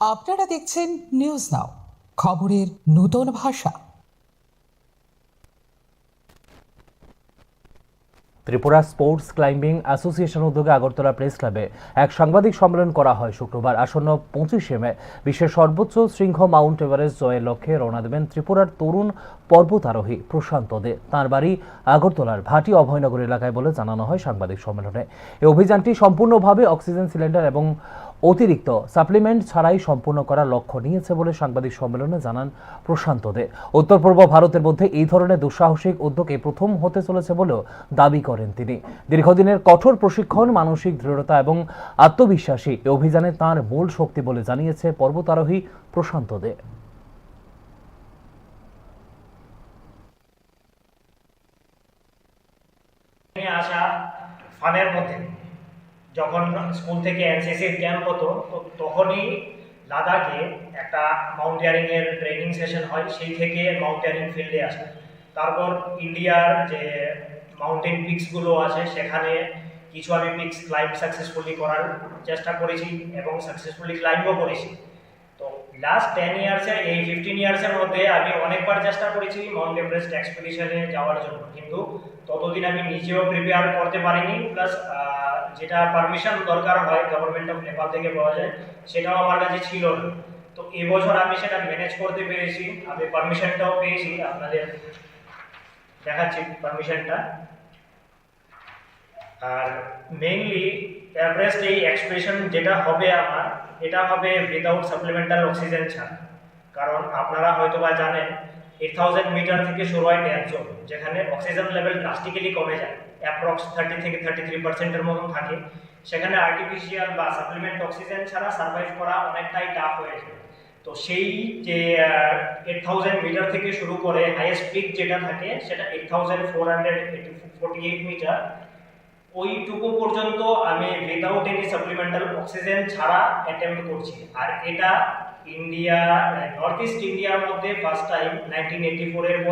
আপনারা দেখছেন news now, খবরের নূতন ভাষা। ত্রিপুরা স্পোর্টস ক্লাইম্বিং অ্যাসোসিয়েশন উদ্যোগে আগরতলা প্রেস ক্লাবে এক সাংবাদিক সম্মেলন করা হয় শুক্রবার। আসন্ন 25শে মে বিশ্বের সর্বোচ্চ শৃঙ্গ মাউন্ট এভারেস্ট জয়ের লক্ষ্যে রওনা দেবেন ত্রিপুরার তরুণ পর্বতারোহী প্রশান্ত দে। তাঁর বাড়ি আগরতলার ভাটি অভয়নগর এলাকায় বলে জানানো হয় সাংবাদিক সম্মেলনে। এই অভিযানটি সম্পূর্ণভাবে অক্সিজেন সিলিন্ডার এবং অতিরিক্ত সাপ্লিমেন্ট ছাড়াই সম্পূর্ণ করার লক্ষ্য নিয়েছে বলে সাংবাদিক সম্মেলনে জানান প্রশান্ত দে। উত্তর পূর্ব ভারতের মধ্যে এই ধরনের দুঃসাহসিক উদ্যোগ এই প্রথম হতে চলেছে বলেও দাবি করেন তিনি। দীর্ঘদিনের কঠোর প্রশিক্ষণ, মানসিক দৃঢ়তা এবং আত্মবিশ্বাসী এই অভিযানে তাঁর মূল শক্তি বলে জানিয়েছে পর্বতারোহী প্রশান্ত দে। আসা ফানের মধ্যে যখন স্কুল থেকে এনসিসির ক্যাম্প হতো তো তখনই লাদাখে একটা মাউন্টেনিয়ারিং এর ট্রেনিং সেশন হয়, সেই থেকে মাউন্টেনিয়ারিং ফিল্ডে আসে। তারপর ইন্ডিয়ার যে মাউন্টেন পিকসগুলো আছে সেখানে কিছু আমি পিকস ক্লাইম্ব সাকসেসফুলি করার চেষ্টা করেছি এবং সাকসেসফুলি ক্লাইম্বও করেছি। তো লাস্ট 10 ইয়ার্সের এই 15 ইয়ার্সের মধ্যে আমি অনেকবার চেষ্টা করেছি মাউন্ট এভারেস্ট এক্সপিডিশনে যাওয়ার জন্য, কিন্তু ততদিন আমি নিজেও প্রিপেয়ার করতে পারিনি। প্লাস যেটা পারমিশন দরকার হয় গভর্নমেন্ট অফ নেপাল থেকে পাওয়া যায়, সেটাও আমার কাছে ছিল না। তো এবছর আমি সেটা ম্যানেজ করতে পেরেছি, আমি পারমিশনটাও পেয়েছি। আপনাদের দেখাচ্ছি পারমিশনটা। আর মেইনলি এভারেস্ট এই এক্সপিডিশন যেটা হবে আমার, এটা হবে উইদাউট সাপ্লিমেন্টাল অক্সিজেন ছাড়া। কারণ আপনারা হয়তো বা জানেন 8000 মিটার থেকে শুরু হয় ডেথ জোন, যেখানে অক্সিজেন লেভেল ড্রাস্টিক্যালি কমে যায়, অ্যাপ্রক্স 30 থেকে 33% মতন থাকে। সেখানে আর্টিফিশিয়াল বা সাপ্লিমেন্ট অক্সিজেন ছাড়া সার্ভাইভ করা অনেকটাই টাফ হয়ে যায়। তো সেই যে 8000 মিটার থেকে শুরু করে হাইয়েস্ট পিক যেটা থাকে সেটা 8448 মিটার, ওইটুকু পর্যন্ত আমি উইদাউট এনি সাপ্লিমেন্টাল অক্সিজেন ছাড়া অ্যাটেম্প্ট করছি। আর এটা ইন্ডিয়া, নর্থ ইস্ট ইন্ডিয়ার মধ্যে ফার্স্ট টাইম 1984 এর পর